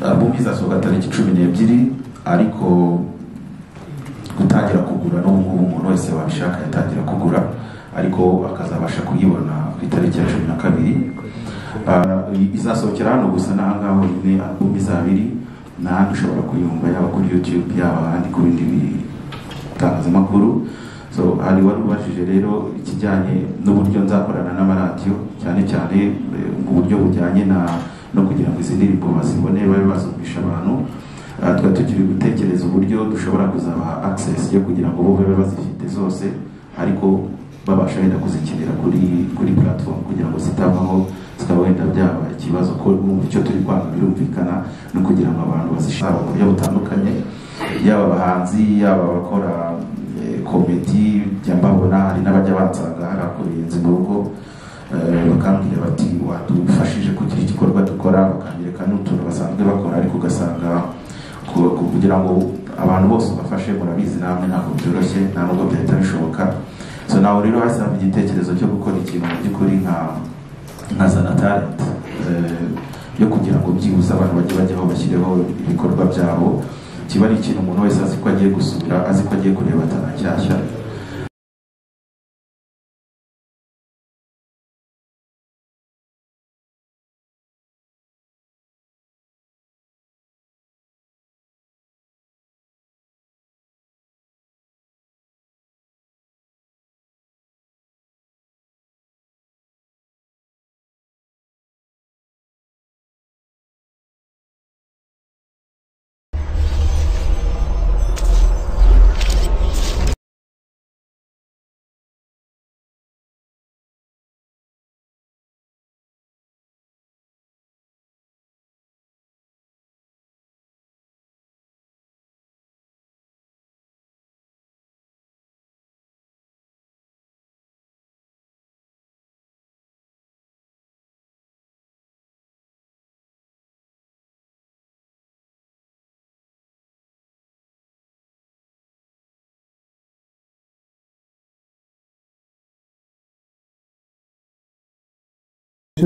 album izasohoka tariki 12 ariko gutangira kugura no umuntu wese wabishaka yatangira kugura ariko akazabasha kuyibona ku itariki ya 12 izasohokera hano gusa n'ahangaho nyine album izabiri n'ahandi ushobora kuyumva yaba kuri YouTube yaba ahandi ku bindi bitangazamakuru. So hari wari ubashije rero ikijyanye n'uburyo nzakorana n'amaradiyo cyane cyane mu buryo bujyanye no kugira ngo izi ndirimbo bazibone babe bazumvisha abantu. Twa tugira gutekereza uburyo dushobora kuzabaha access yo kugira ngo bo babe bazifite zose ariko babasha wenda kuzikinira kuri platform kugira ngo zitavaho zikaba wenda byaba ikibazo ko mu buryo turi kwanga birumvikana no kugira ngo abantu bazishaka mu buryo butandukanye, yaba abahanzi yaba abakora komedi byambabona hari n'abajya bansanga hari akurenze mu rugo bakambwira bati wadufashije kugira igikorwa dukora, bakanyereka n'utuntu basanzwe bakora ariko ugasanga kugira ngo abantu bose bafashe murabizi namwe ntabwo byoroshye nta nubwo byahita bishoboka. So nawe rero hasaba igitekerezo cyo gukora ikintu mu by'ukuri nka Zana Talent yo kugira ngo byibuze abantu bajye bajyaho bashyireho ibikorwa byabo, kiba ari ikintu umuntu wese azi ko agiye gusura, azi ko agiye kureba atanashyashya.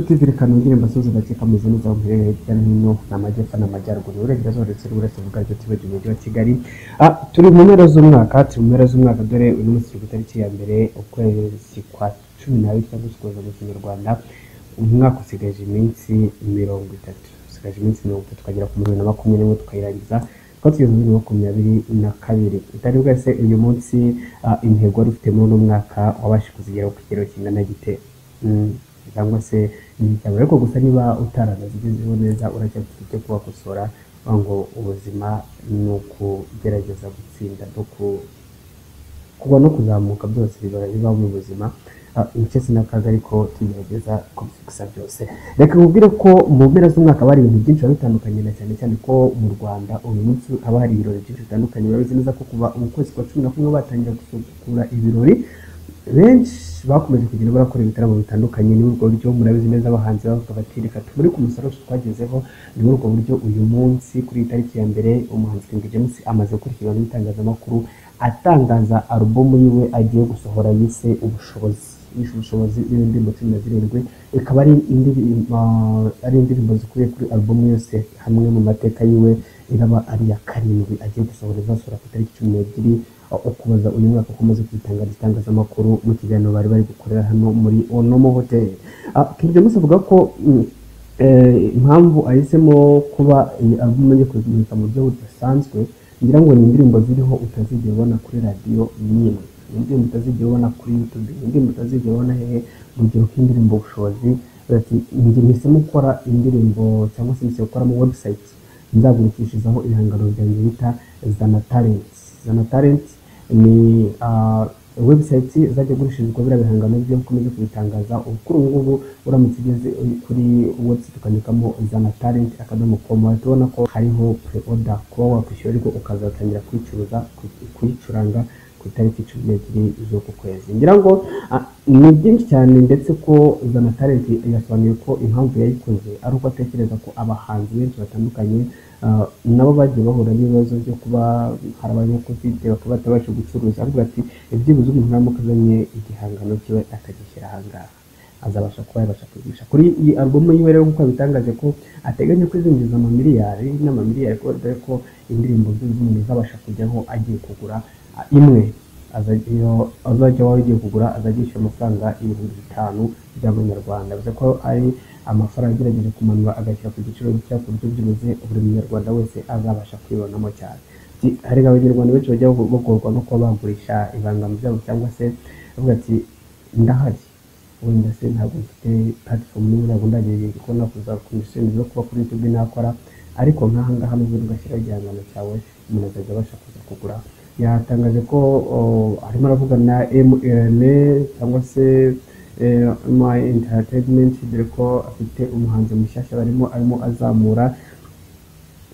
TV rekana indirimbo zose ndakeka meze neza mu birere hirya no hino n'amajyepfo n'amajyaruguru uregerazo ndetse n'uretse vuga ryo tibagiwe umujyi wa Kigali. Turi mu mpera z'umwaka dore uyu munsi ku itariki ya mbere ukwezi kwa 12 cyangwa ukwezi mu Kinyarwanda umwaka usigaje iminsi 30 tukagera ku 2021 tukayirangiza twatugeze muri 2022. Itari bwese uyu munsi intego wari ufite muri uno mwaka wabashe kuzigera ku kigero kingana gite cyangwa se cyangwa ariko gusa niba utaranazigezeho neza uracyafite icyo kubakosora ngo ubuzima ni ukugerageza gutsinda no kuba no kuzamuka byose biba mu buzima icyo sinakaga ariko tugerageza kubikisa byose. Reka nkubwire ko mu mpera z'umwaka bari ibintu byinshi bitandukanye na cyane ko mu Rwanda uyu munsi haba hari ibirori byinshi bitandukanye. Urabizi neza ko kuva mu kwezi kwa 11 batangira gusukura ibirori benshi bakomeje kugenda barakora ibitaramo bitandukanye. Ni urwo buryo murabizi neza abahanzi bavuga bati reka muri ku musaruro twagezeho. Ni urwo buryo uyu munsi kuri itariki ya mbere umuhanzi King James amaze gukurikirana n'itangazamakuru atangaza album yiwe agiye gusohora yise ubushobozi n'indirimbo 17 ikaba ari indirimbo zikuye kuri album yose hamwe mu mateka yiwe iraba ari ya karindwi agiye gusohora izasohora ku itariki 12 ukubaza uyu mwaka ukomeje kwitangaza itangazamakuru mu kiganiro bari gukorera hano muri Onomo Hotel. King James avuga ko impamvu ahisemo kuba iyi album yo kuzimika mu buryo budasanzwe ngira ngo ni indirimbo ziriho utazigera ubona kuri radio nyine, indirimbo utazigera ubona kuri YouTube, indirimbo utazigera ubona hehe. Urugero k'indirimbo ubushobozi ati ngiye nisemo gukora indirimbo cyangwa se nisemo gukora mu website nzagurikishizaho ibihangano byanjye bita Zana Talent ni website zajya gurishirizwa bira bihangano byo ukomeje kubitangaza. Kuri ngubu uramutse ugeze kuri website ukandikamo zanatalent.com tubona ko hariho pre-order ko wakwishyura ariko ukazatangira kuyicuranga ku itariki 12 z'uku kwezi. Ngira ngo ni byinshi cyane ndetse ko Zana Talent yasobanuye ko impamvu yayikoze ari uko atekereza ko abahanzi benshi batandukanye nabo bagiye bahura n'ibibazo byo kuba hari abanyakufite bakaba batabasha gucuruza, ariko ati ibyibuze umuntu aramukazanye igihangano kiwe akagishyira ahangaha azabasha kuba yabasha kwigurisha kuri iyi album yiwe rero nk'uko bitangaje ko ateganya kwizinjiza amamiliyari n'amamiliyari ko dore ko indirimbo z'umuntu zabasha kujyaho agiye kugura imwe azajya waho agiye kugura azajya yishyura amafaranga 5,000 by'amanyarwanda bivuze ko ari amafaranga agerageje kumanura agashyira ku giciro cya ku buryo byibuze buri munyarwanda wese azabasha kwibonamo cyane. Hari abanyarwanda benshi bajya bagorwa no kuba bagurisha ibihangano byabo cyangwa se bavuga ati ndahari wenda se ntabwo mfite platform n'imwe ntabwo ndagiye kubona kuza condition zo kuba kuri YouTube nakora ariko nk'aha ngaha n'ubwo ugashyiraho igihangano cyawe umuntu azajya abasha kuza kugura. Yatangaje ko arimo aravuga na MRN cyangwa se My Entertainment dore ko afite umuhanzi mushyashya arimo azamura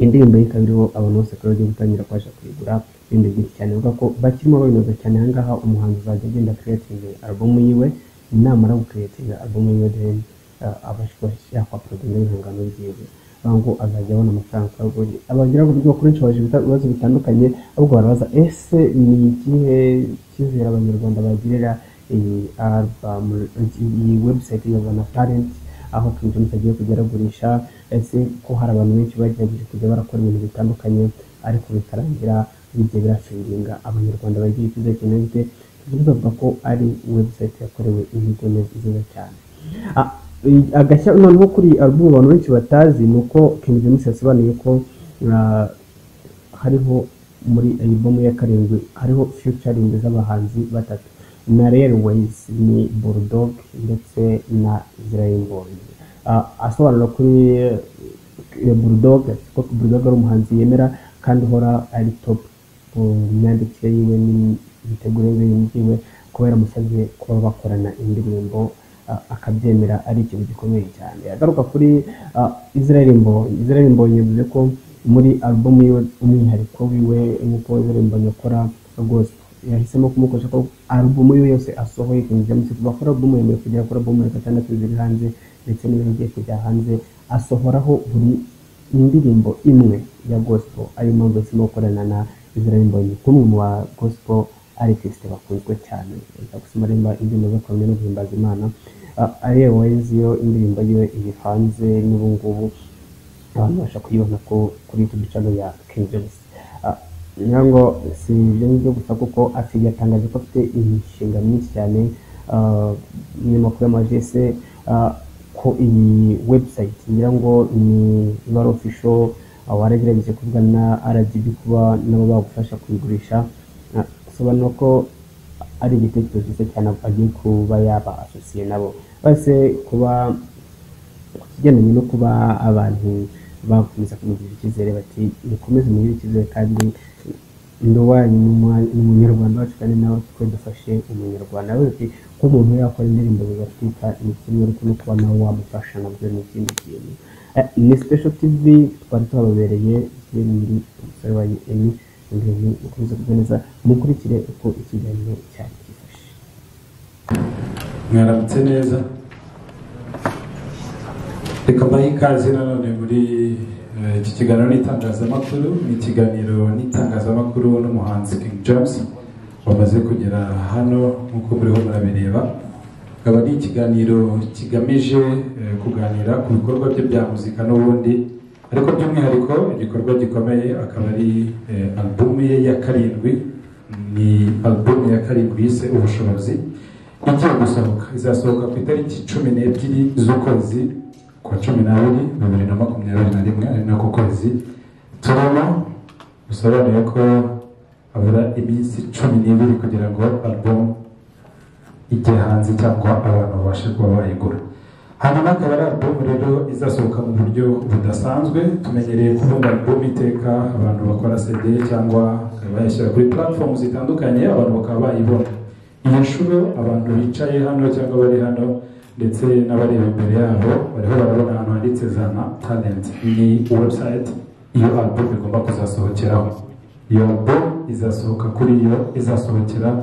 indirimbo y'ikabiriho abantu bose ko bagiye gutangira kubasha kuyigura ibindi byinshi cyane bivuga ko bakirimo babinoza cyane aha ngaha umuhanzi azajya agenda creating album yiwe namara gucreatinga album yiwe then abashwa yakwa produce n'ibihangano byiwe ngo azajya abona amafaranga kwaguri abagira ngo byo kuri cyaje ibibazo bitandukanye ahubwo barabaza ese ni igihe kizera abanyarwanda bagirira iyi album iyi website ya Bana Talent aho King agiye kugera gurisha ese ko hari abantu benshi bagerageje kujya barakora ibintu bitandukanye ariko bikarangira bijye birafinginga abanyarwanda bagiye kwiza cyane bite bivuga ko ari website yakorewe imigo neza cyane. Agashya noneho kuri album abantu benshi batazi nuko King James yasobanuye ko hariho muri album ya karindwi hariho featuring z'abahanzi batatu na Railways ni Bulldog ndetse na Israel Boy. Asobanura kuri Bulldog ko Bulldog ari umuhanzi yemera kandi hora ari top myandikire yiwe n'imitegurire yiwe kubera musabye kuba bakorana indirimbo akabyemera ari ikintu gikomeye cyane. Agaruka kuri Israel Boy yavuze ko muri album yiwe umwihariko wiwe nk'uko Israel Boy akora gospel yahisemo kumukoresha ko album yose asohoye King James bakora album yemewe kugera kuri album ya 6 ziri hanze ndetse n'ibigiye kujya hanze asohoraho buri indirimbo imwe ya gospel ari mpamvu yahisemo gukorana na Israel Boy kumwe mu ba gospel artist bakunzwe cyane gusoma indirimbo zo kuramya no guhimbaza Imana. Railways yo indirimbo yiwe iri hanze n'ubu ngubu abantu basha kuyibona ko kuri YouTube channel ya King James. Nyango si byo gusa kuko afite yatangaje ko afite imishinga myinshi cyane n'amakuru y'amajese ko iyi website nyango ni ibara official waragerageje kuvugana na RGB kuba nabo bagufasha kuyigurisha sobanura ko ari igitekerezo cyiza cyane agiye kuba yaba associate nabo base kuba kigendanye no kuba abantu bakomeza kumugirira icyizere bati nikomeze mugirire icyizere kandi ndowanyu n'umunyarwanda wacu kandi nawe twe dufashe umunyarwanda wese ko umuntu yakora indirimbo zigafika ni kimwe ariko no kuba nawe wamufasha nabyo ni ikindi kintu. Ni Special TV twari tubabereye muri umusore wa Emi ibintu ukomeza kugeneza mukurikire uko ikiganiro cyane gifashe. Mwaramutse neza reka mbaye ikaze nanone muri iki kiganiro n'itangazamakuru n'umuhanzi King James bamaze kugera hano nk'uko muriho murabireba. Akaba ari ikiganiro kigamije kuganira ku bikorwa bye bya muzika n'ubundi ariko by'umwihariko igikorwa gikomeye akaba ari album ye ya karindwi. Ni album ya karindwi yise Ubushobozi igiye gusohoka izasohoka ku itariki 12 z'ukwezi kwa 12 2021 ari nako kwezi turimo bisobanuye ko abura iminsi 12 kugira ngo album ijye hanze cyangwa abantu babashe kuba bayigura. Hanyuma akaba ari album rero izasohoka mu buryo budasanzwe. Tumenyereye kubona album iteka abantu bakora CD cyangwa bayashyira kuri platform zitandukanye abantu bakaba bayibona. Iyi nshuro abantu bicaye hano cyangwa bari hano ndetse n'abareba imbere yabo bariho barabona ahantu handitse Bana Talent ni website iyo album igomba kuzasohokeraho. Iyo album izasohokera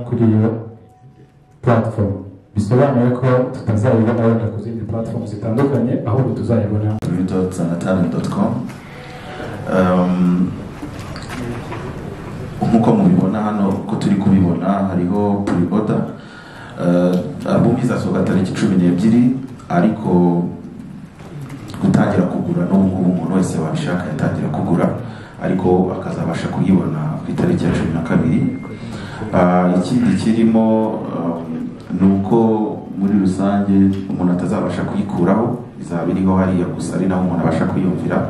kuri iyo platform bisobanuye ko tutazayibona wenda ku zindi platform zitandukanye ahubwo tuzayibona www.zanatalent.com. Nkuko mubibona hano ko turi kubibona hariho pre-order album izasohoka tariki 12 ariko gutangira kugura n'ubu umuntu wese wabishaka yatangira kugura ariko akazabasha kuyibona ku itariki ya 12. Ikindi kirimo nuko muri rusange umuntu atazabasha kuyikuraho, izaba iriho hariya gusa ari naho umuntu abasha kuyumvira.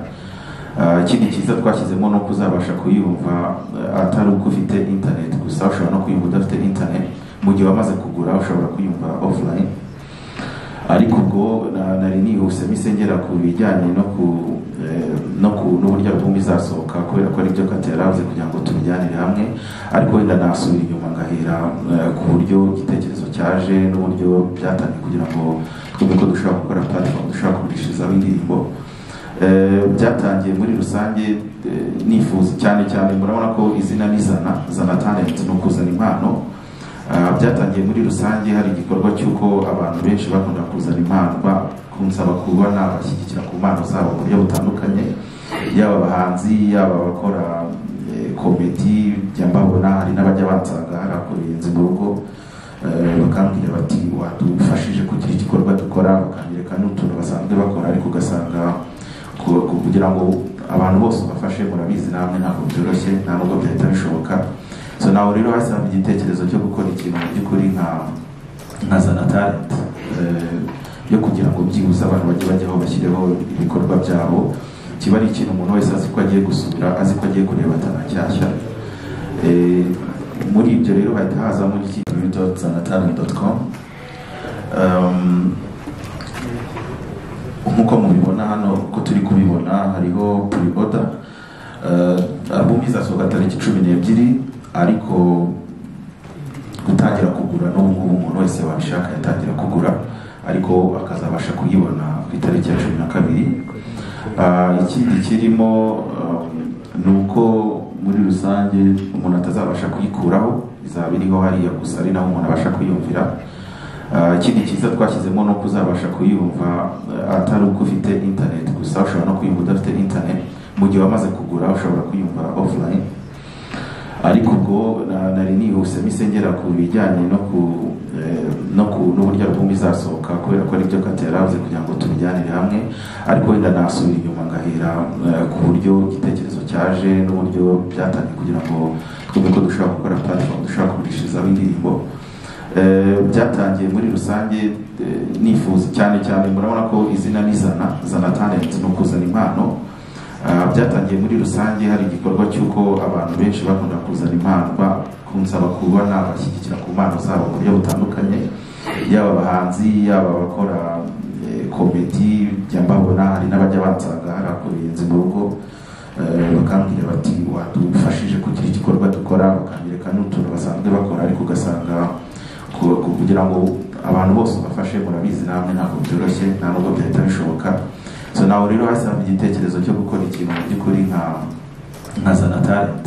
Ikindi cyiza twashyizemo no kuzabasha kuyumva atari uko ufite internet gusa, ushobora no kuyumva udafite internet. Mu gihe wamaze kugura ushobora kuyumva offline, ariko ubwo nari nihuse misengera ku bijyanye n'uburyo album izasohoka, kubera ko ari byo kateravuze kugira ngo tubijyanire hamwe. Ariko wenda nasubira inyuma ngahera ku buryo igitekerezo cyaje n'uburyo byatangiye kugira ngo twumve ko dushobora gukora platform dushobora kugurishirizaho indirimbo. Byatangiye muri rusange nifuza cyane murabona ko izina ni Zana Talent, no kuzana impano. Byatangiye muri rusange hari igikorwa cy'uko abantu benshi bakunda kuzana impano bakunsaba kubona bashyigikira ku mpano zabo mu buryo butandukanye, yaba abahanzi yaba abakora komedi. Jya mbabona hari n'abajya bansanga hari akurenze mu rugo bakambwira bati wadufashije kugira igikorwa dukora, bakanyereka n'utuntu basanzwe bakora, ariko ugasanga kugira ngo abantu bose bafashe, murabizi namwe ntabwo byoroshye, nta nubwo byahita bishoboka. So nawe rero hasaba igitekerezo cyo gukora ikintu mu by'ukuri nka Zana Talent, yo kugira ngo byibuze abantu bajyeho bashyireho ibikorwa byabo, kiba ari ikintu umuntu wese azi ko agiye gusubira, azi ko agiye kureba atanacyashya. Muri ibyo rero hahita hazamo www.zanatalent.com. Nk'uko mubibona hano, uko turi kubibona hariho pre-order. Album izasohoka tariki 12 ariko gutangira kugura n'ubu umuntu wese wabishaka yatangira kugura ariko akazabasha kuyibona ku itariki ya 12. Ikindi kirimo nuko muri rusange umuntu atazabasha kuyikuraho, izaba iriho hariya gusa ari naho umuntu abasha kuyumvira. Ikindi cyiza twashyizemo no kuzabasha kuyumva atari uko ufite internet gusa, ushobora no kuyumva udafite internet. Mu gihe wamaze kugura ushobora kuyumva offline, ariko ubwo nari nihuse misengera ku bijyanye n'uburyo album izasohoka, kubera ko ari byo kateravuze kugira ngo tubijyanire hamwe. Ariko wenda nasubira inyuma ngahera ku buryo igitekerezo cyaje n'uburyo byatangiye kugira ngo twumve ko dushobora gukora platform dushobora kugurishirizaho indirimbo. Byatangiye muri rusange nifuza cyane murabona ko izina ni Zana Talent, no kuzana impano. Byatangiye muri rusange hari igikorwa cy'uko abantu benshi bakunda kuzana impano bakunsaba kubona bashyigikira ku mpano zabo mu buryo butandukanye, yaba abahanzi yaba abakora komedi. Jya mbabona hari n'abajya bansanga hari akurenze mu rugo bakambwira bati wadufashije kugira igikorwa dukora, bakanyereka n'utuntu basanzwe bakora, ariko ugasanga kugira ngo abantu bose bafashe, murabizi namwe ntabwo byoroshye, nta nubwo byahita bishoboka. So nawe rero hasaba igitekerezo cyo gukora ikintu mu by'ukuri nka Zana Talent,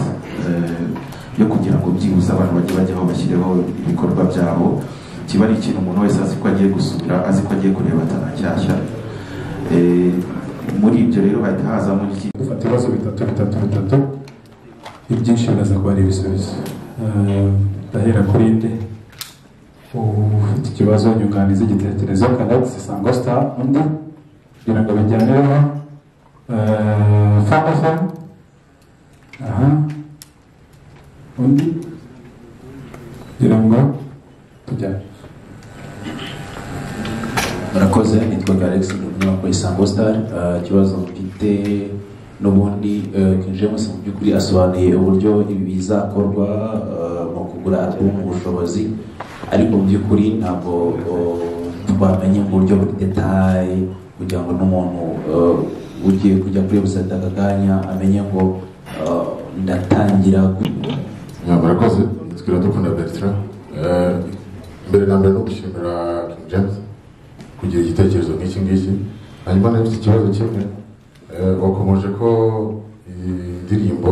yo kugira ngo byibuze abantu bajyeho bashyireho ibikorwa byabo, kiba ari ikintu umuntu wese azi ko agiye gusubira, azi ko agiye kureba atanacyashya. Muri ibyo rero hahita hazamo dufata ibibazo bitatu ibyinshi biraza kuba ari ibisubizo. Ndahera kuri nde ufite ikibazo, nyunganizi, igitekerezo. Kanatsi Isango Star, undi kugira ngo bijyaneho Fanta. Undi kugira ngo tujyane. Murakoze, nitwa Alex n'umunyamakuru Isango Star. Ikibazo mfite n'ubundi King James mu by'ukuri asobanuye uburyo ibi bizakorwa mu kugura album mu bushobozi, ariko mu by'ukuri ntabwo twamenye mu buryo buri detail kugira ngo n'umuntu ugiye kujya kuri website aka kanya amenye ngo ndatangira. Murakoze, nitwa Dukunda Bertrand. Mbere na mbere no gushimira King James kugira igitekerezo nk'iki ngiki. Hanyuma nafite ikibazo kimwe, wakomeje ko indirimbo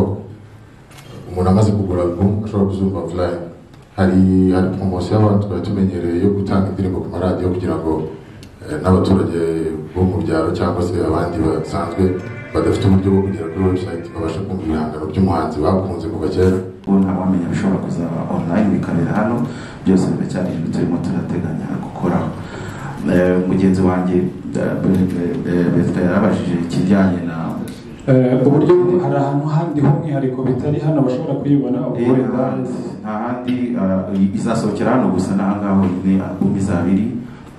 umuntu amaze kugura album ashobora kuzumva offline. Hari promosiyo y'abantu twari tumenyereye yo gutanga indirimbo ku maradiyo kugira ngo n'abaturage bo mu byaro cyangwa se abandi basanzwe badafite uburyo bwo kugera kuri website babasha kumva ibihangano by'umuhanzi bakunze kuva kera. ubu ntawamenya bishobora kuzaba online bikabera hano, byose biracyari ibintu turimo turateganya gukoraho. Mugenzi wanjye Bertrand yarabajije ikijyanye na uburyo hari ahantu handi h'umwihariko bitari hano bashobora kuyibona nta handi izasohokera hano gusa n'ahangaha honyine. Album izaba iri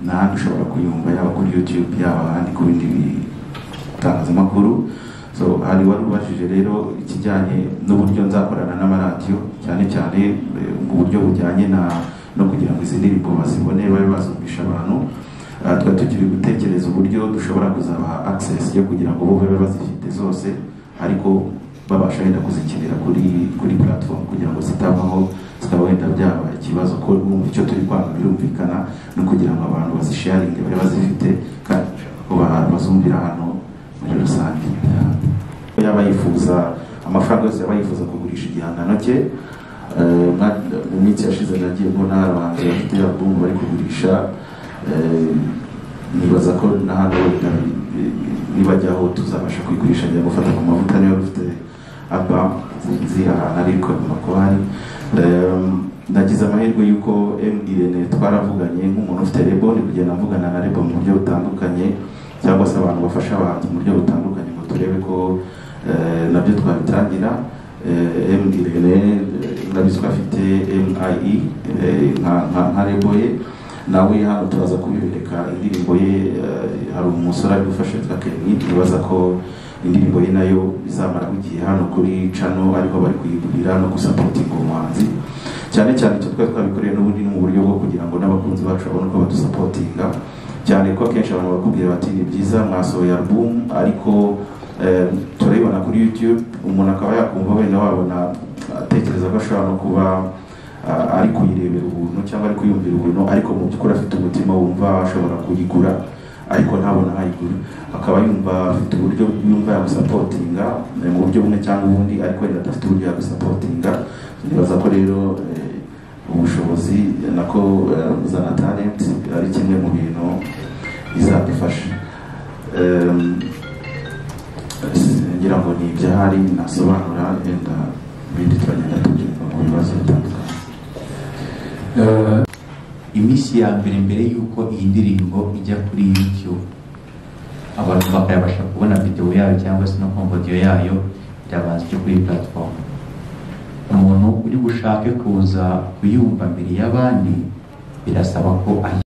n'ahandi ushobora kuyumva yaba kuri YouTube yaba ahandi ku bindi bitangazamakuru. So hari wari ubashije rero ikijyanye n'uburyo nzakorana n'amaradiyo cyane cyane mu buryo bujyanye no kugira ngo izi ndirimbo bazibone babe bazumvisha abantu. Tukaba tukiri gutekereza uburyo dushobora kuzabaha access yo kugira ngo bo babe bazifite zose, ariko babasha wenda kuzikinira kuri platform kugira ngo zitavaho zikaba wenda byaba ikibazo ko bumva icyo turi kwanga birumvikana, no kugira ngo abantu bazisharinge babe bazifite kandi ko bazumvira hano muri rusange. Yaba yifuza amafaranga yose yaba yifuza kugurisha igihangano cye. Mu minsi yashize nagiye mbona abahanzi bafite album bari kugurisha, nibaza ko na hano nibajyaho tuzabasha kuyigurisha njya gufata ku mavuta niyo rufite album ziri ahantu ariko makwari. Nagize amahirwe yuko Irene twaravuganye nk'umuntu ufite label, ni kugenda mvugana na label mu buryo butandukanye cyangwa se abantu bafasha abahanzi mu buryo butandukanye ngo turebe ko nabyo twabitangira. Irene nabizwa afite MIE nka label ye, nawe hano turaza kubibereka indirimbo ye. Hari umusore ari gufasha yitwa Kenny, nibaza ko indirimbo ye nayo izamara igihe hano kuri channel ariko bari kuyigurira no gusapotinga umuhanzi. Cyane cyane icyo twabikoreye n'ubundi mu buryo bwo kugira ngo n'abakunzi bacu babone ko badusapotinga, cyane ko akenshi abantu bakubwira bati ni byiza mwasohoye album ariko turayibona kuri YouTube, umuntu akaba yakumva wenda wabona atekereza ko ashobora no kuba ari kuyirebera ubuntu cyangwa ari kuyumvira ubuntu, ariko mu by'ukuri afite umutima wumva ashobora kuyigura ariko ntabona ayigura, akaba yumva afite uburyo yumva yagusapotinga mu buryo bumwe cyangwa ubundi, ariko wenda adafite uburyo yagusapotinga. Nibaza ko rero ubushobozi nako uzana talent ari kimwe mu bintu bizadufasha. Ngira ngo ni ibyahari nasobanura, wenda ibindi turagenda tubyumva mu bibazo bitandukanye. Iminsi ya mbere y'uko iyi ndirimbo ijya kuri YouTube abantu bakayabasha kubona video yayo cyangwa se no kumva audio yayo, byabanza cyo kuri platform. Umuntu uri gushake kuza kuyumva mbere y'abandi birasaba ko